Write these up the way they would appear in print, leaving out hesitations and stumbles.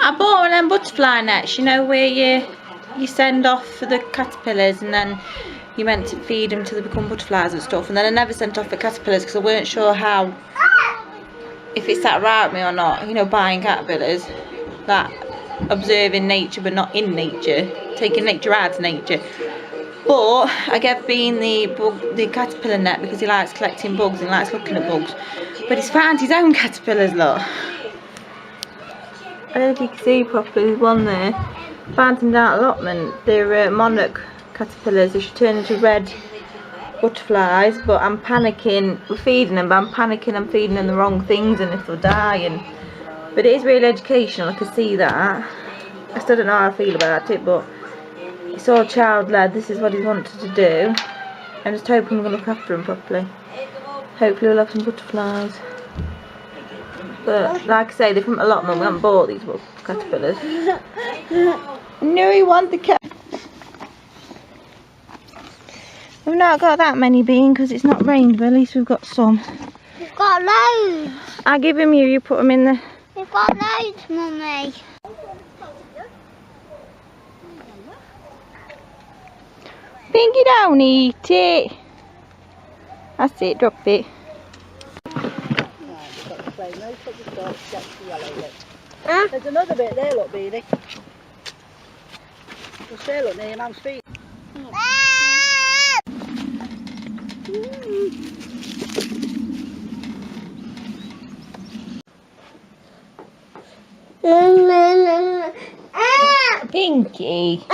I bought one of them butterfly nets, you know, where you send off for the caterpillars and then you're meant to feed them till they become butterflies and stuff. And then I never sent off the caterpillars because I weren't sure how, if it sat right with me or not, you know, buying caterpillars, that observing nature but not in nature, taking nature out of nature. But I gave Bean the caterpillar net because he likes collecting bugs and likes looking at bugs. But he's found his own caterpillars, look. I don't know if you can see properly, there's one there. Found them down at allotment. They're monarch caterpillars. They should turn into red butterflies, but I'm panicking. We're feeding them, but I'm panicking I'm feeding them the wrong things and if they'll die. But it is really educational, I can see that. I still don't know how I feel about it, but it's all child-led. This is what he wanted to do. I'm just hoping we're going to look after him properly. Hopefully we'll have some butterflies. But like I say, they're from allotment. We haven't bought these caterpillars. No, you want the cat. We've not got that many, Bean, because it's not rained, but at least we've got some. We've got loads. I'll give them you put them in there. We've got loads, Mummy. Pinky, don't eat it. That's it, drop it. There's another bit there, look, Beanie. Just there, look, near your mum's feet. Pinky.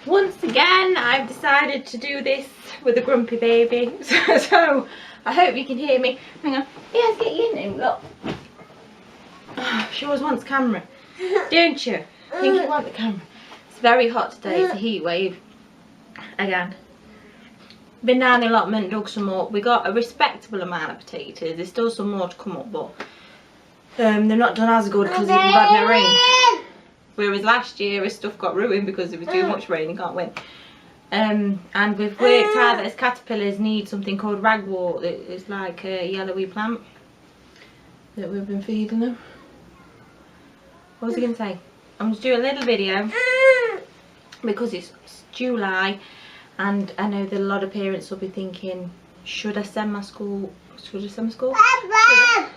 Once again, I've decided to do this with a grumpy baby. So I hope you can hear me. Hang on. Yes, get you in him. Look. Oh, she always wants camera, don't you? I think you want the camera. It's very hot today. It's a heat wave. Again. Been down the allotment, dug some up. We got a respectable amount of potatoes. There's still some more to come up, but they're not done as good because we've had no rain. Whereas last year, his stuff got ruined because there was too much rain. You can't win. And we've worked out that his caterpillars need something called ragwort. It's like a yellowy plant that we've been feeding them. What was I going to say? I'm going to do a little video because it's July and I know that a lot of parents will be thinking, should I send my school? Should I send my school?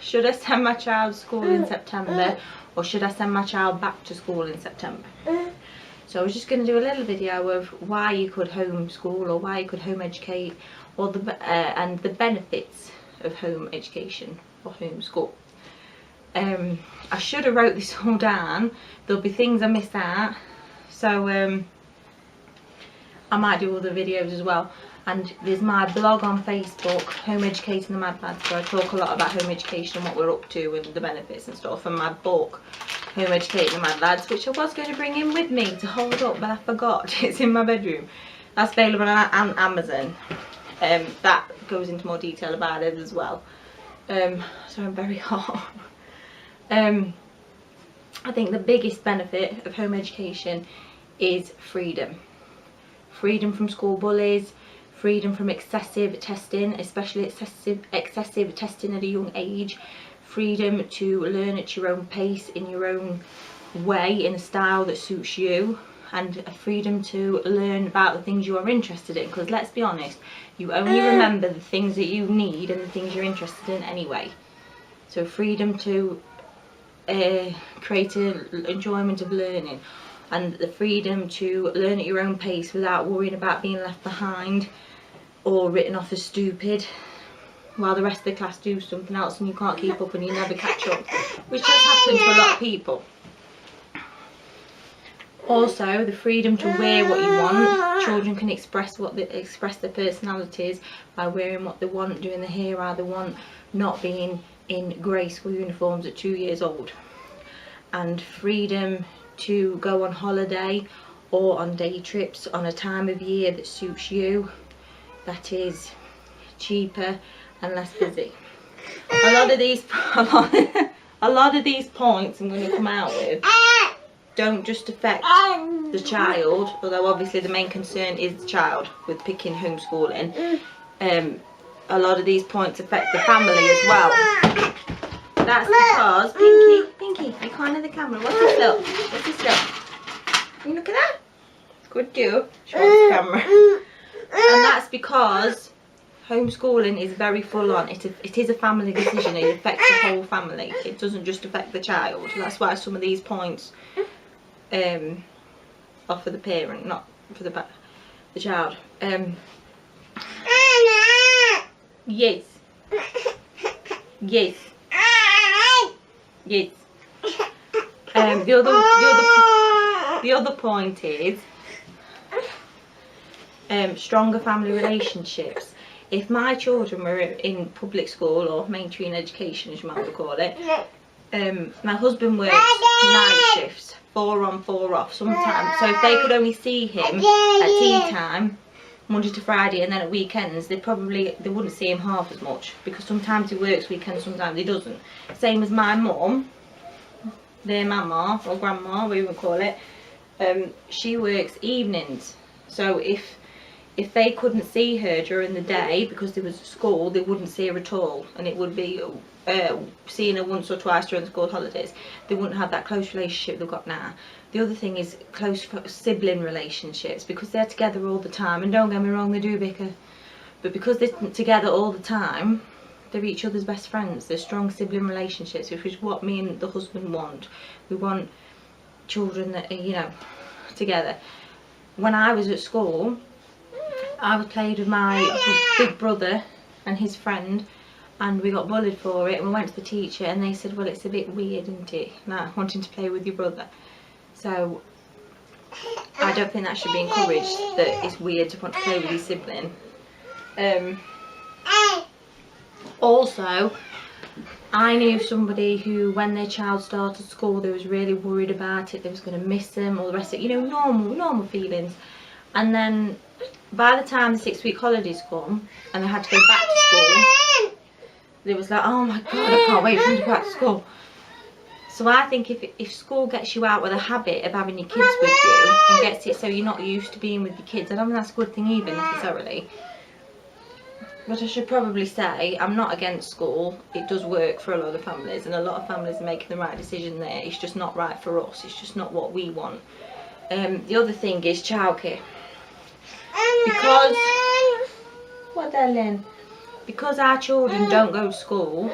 Should I send my child to school in September, or should I send my child back to school in September? So I was just going to do a little video of why you could homeschool or why you could home educate, or and the benefits of home education or homeschool. I should have wrote this all down. There'll be things I missed out, so I might do other videos as well. And there's my blog on Facebook, Home Educating the Mad Lads, where I talk a lot about home education and what we're up to and the benefits and stuff. And my book, Home Educating the Mad Lads, which I was going to bring in with me to hold up, but I forgot. It's in my bedroom. That's available on Amazon. That goes into more detail about it as well. So I'm very hot. I think the biggest benefit of home education is freedom. Freedom from school bullies, freedom from excessive testing, especially excessive testing at a young age, freedom to learn at your own pace, in your own way, in a style that suits you, and a freedom to learn about the things you are interested in, because let's be honest, you only remember the things that you need and the things you're interested in anyway. So freedom to create an enjoyment of learning, and the freedom to learn at your own pace without worrying about being left behind or written off as stupid while the rest of the class do something else and you can't keep up and you never catch up, which does happen to a lot of people. Also, the freedom to wear what you want. Children can express their personalities by wearing what they want, doing the hair how they want, not being in grey school uniforms at 2 years old. And freedom to go on holiday or on day trips on a time of year that suits you, that is cheaper and less busy. A lot of these points I'm going to come out with don't just affect the child, although obviously the main concern is the child with picking homeschooling. A lot of these points affect the family as well. That's because, Pinky, you can't in the camera. What's this look? What's this look? You look at that? Good do. Show us the camera. And that's because homeschooling is very full on. It is a family decision. It affects the whole family. It doesn't just affect the child. That's why some of these points are for the parent, not for the child. Yes. Yes. Yes. The other point is stronger family relationships. If my children were in public school or mainstream education, as you might call it, my husband works night shifts, 4 on 4 off sometimes. So if they could only see him at tea time, Monday to Friday, and then at weekends, they wouldn't see him half as much, because sometimes he works weekends, sometimes he doesn't. Same as my mum, their mama or grandma, we would call it. She works evenings, so if they couldn't see her during the day because there was school, they wouldn't see her at all, and it would be seeing her once or twice during the school holidays. They wouldn't have that close relationship they've got now. The other thing is close sibling relationships, because they're together all the time, and don't get me wrong, they do bicker, but because they're together all the time, they're each other's best friends. They're strong sibling relationships, which is what me and the husband want. We want children that are, you know, together. When I was at school, I was played with my big brother and his friend, and we got bullied for it, and we went to the teacher and they said, well, it's a bit weird, isn't it, like wanting to play with your brother. So I don't think that should be encouraged, that it's weird to want to play with your sibling. Also, I knew somebody who, when their child started school, they was really worried about it, they was going to miss them, all the rest of it, you know, normal feelings. And then by the time the 6-week holidays come and they had to go back to school, they was like, oh my god, I can't wait for them to go back to school. So I think if school gets you out with a habit of having your kids with you and gets it so you're not used to being with your kids, I don't think that's a good thing either necessarily. But I should probably say, I'm not against school. It does work for a lot of families, and a lot of families are making the right decision there. It's just not right for us. It's just not what we want. The other thing is childcare. Because, what darling? Because our children don't go to school,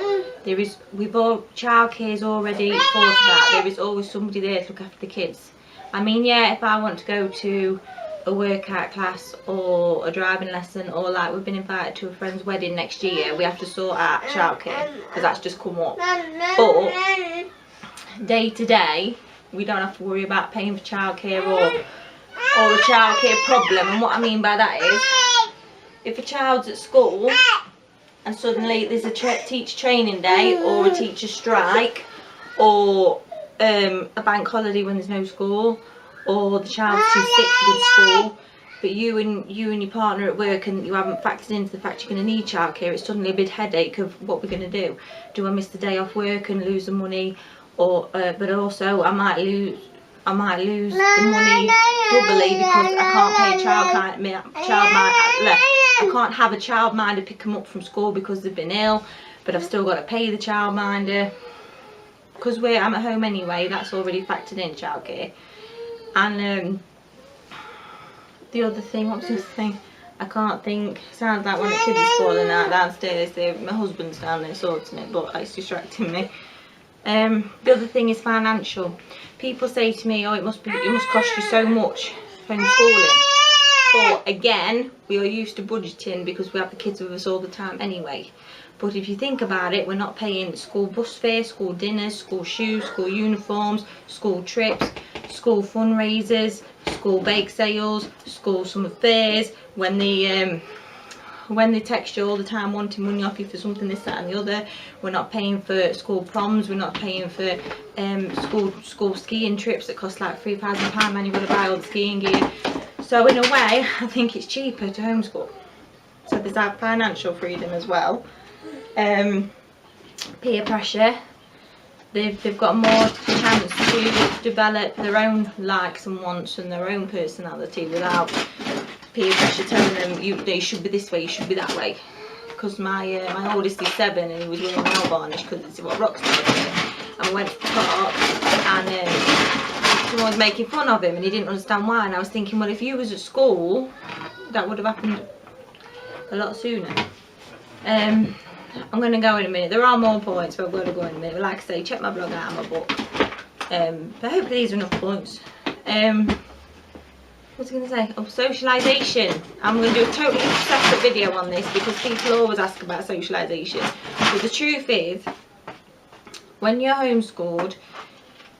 childcare is already thought about. There is always somebody there to look after the kids. I mean, yeah, if I want to go to a workout class or a driving lesson, or like we've been invited to a friend's wedding next year, we have to sort out childcare because that's just come up. But day to day, we don't have to worry about paying for childcare or a childcare problem. And what I mean by that is, if a child's at school and suddenly there's a teacher training day or a teacher strike or a bank holiday when there's no school, or the child's too sick to go to school, but you and your partner at work and you haven't factored into the fact you're going to need childcare, it's suddenly a big headache of what we're going to do. Do I miss the day off work and lose the money, or but also I might lose the money doubly because I can't pay I can't have a childminder pick them up from school because they've been ill, but I've still got to pay the childminder because I'm at home anyway. That's already factored in childcare. And the other thing, what's this thing? I can't think. Sounds like one of the kids is falling out downstairs. My husband's down there sorting it, but it's distracting me. The other thing is financial. People say to me, oh, it must cost you so much homeschooling. But again, we are used to budgeting because we have the kids with us all the time anyway. But if you think about it, we're not paying school bus fare, school dinners, school shoes, school uniforms, school trips, school fundraisers, school bake sales, school summer fairs, when they text you all the time wanting money off you for something, this, that and the other. We're not paying for school proms, we're not paying for school skiing trips that cost like £3,000 and you've got to buy all the skiing gear. So in a way, I think it's cheaper to homeschool. So there's that financial freedom as well. Peer pressure. They've got more chance to develop their own likes and wants and their own personality without peer pressure telling them they should be this way, you should be that way. because my oldest is 7 and he was wearing nail varnish because it's what Roxy did. And we went to the park and someone was making fun of him and he didn't understand why. And I was thinking, well, if you was at school, that would have happened a lot sooner. I'm going to go in a minute. There are more points, but I'm going to go in a minute. But like I say, check my blog out and my book. But hopefully these are enough points. What was I going to say? Oh, socialisation. I'm going to do a totally separate video on this because people always ask about socialisation. But the truth is, when you're homeschooled,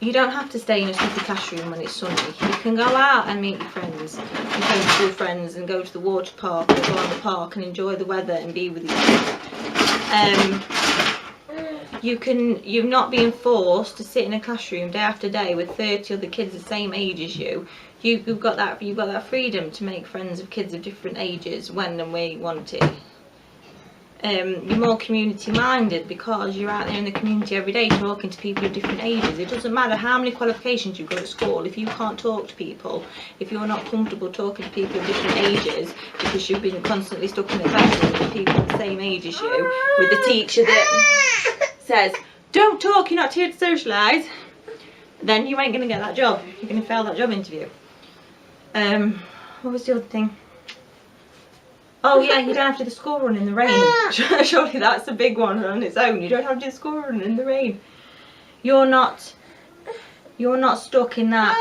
you don't have to stay in a stuffy classroom when it's sunny. You can go out and meet your friends, your homeschool friends, and go to the water park or go on the park and enjoy the weather and be with each other. You're not being forced to sit in a classroom day after day with 30 other kids the same age as you. You've got that freedom to make friends with kids of different ages when and where you want it. You're more community minded because you're out there in the community every day talking to people of different ages. It doesn't matter how many qualifications you've got at school, if you can't talk to people, if you're not comfortable talking to people of different ages because you've been constantly stuck in a classroom with people of the same age as you, with the teacher that says, don't talk, you're not here to socialise, then you ain't going to get that job. You're going to fail that job interview. What was the other thing? Oh yeah, you don't have to do the school run in the rain. Surely that's a big one on its own. You don't have to do the school run in the rain. You're not stuck in that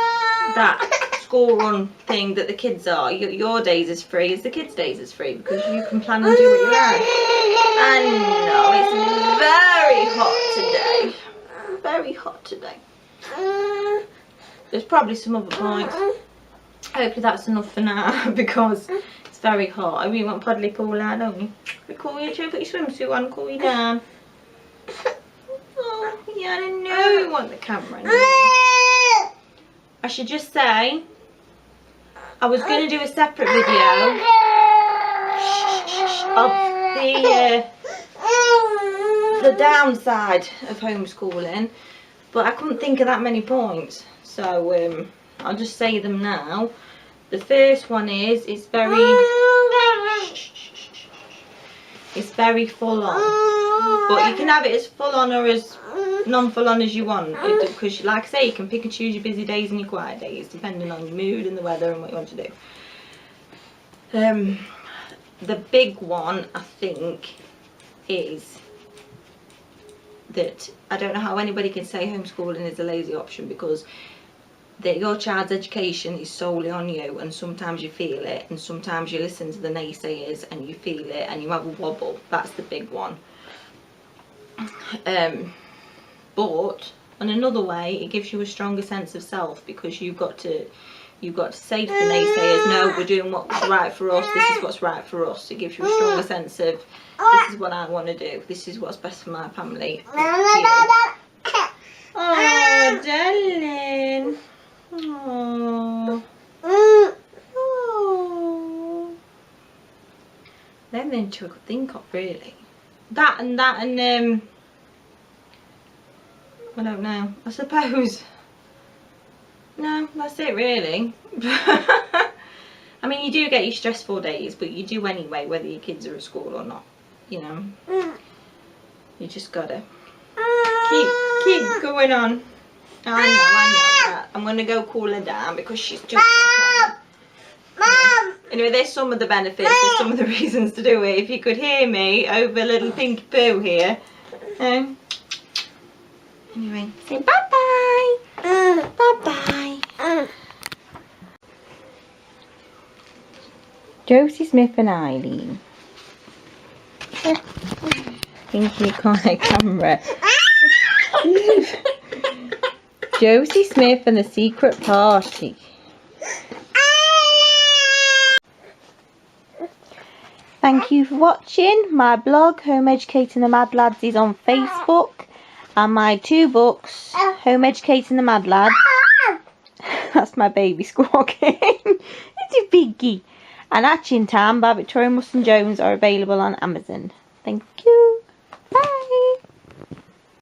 school run thing that the kids are. Your days is free as the kids' days is free because you can plan and do what you like. And no, it's very hot today. Very hot today. There's probably some other points. Hopefully that's enough for now because it's very hot. I really want Puddly Pool out, don't you? We call you to put your swimsuit on, cool you down. Oh, yeah, I know you want the camera anymore. I should just say, I was going to do a separate video of the downside of homeschooling, but I couldn't think of that many points, so I'll just say them now. The first one is it's very full on, but you can have it as full on or as non-full on as you want, because like I say, you can pick and choose your busy days and your quiet days depending on your mood and the weather and what you want to do. The big one I think is that I don't know how anybody can say homeschooling is a lazy option, because your child's education is solely on you, and sometimes you feel it and sometimes you listen to the naysayers and you feel it and you have a wobble. That's the big one. But on another way, it gives you a stronger sense of self, because you've got to say to the naysayers, no, we're doing what's right for us, this is what's right for us. It gives you a stronger sense of, this is what I want to do, this is what's best for my family. Oh, darling. Oh. Oh. Them then two I could think of, really. That and I don't know, I suppose. No, that's it really. I mean, you do get your stressful days, but you do anyway, whether your kids are at school or not, you know. You just gotta keep going on. I know. I'm gonna go cool her down because she's just Mom! Anyway, there's some of the benefits, there's some of the reasons to do it. If you could hear me over little Pinky Poo here. Anyway, say bye-bye. Bye-bye. Josie Smith and Eileen. Think you can't have camera. Josie Smith and the Secret Party. Thank you for watching. My blog, Home Educating the Mad Lads, is on Facebook. And my 2 books, Home Educating the Mad Lads. That's my baby squawking. It's a biggie. And Hatching Time by Victoria Muston Jones are available on Amazon. Thank you.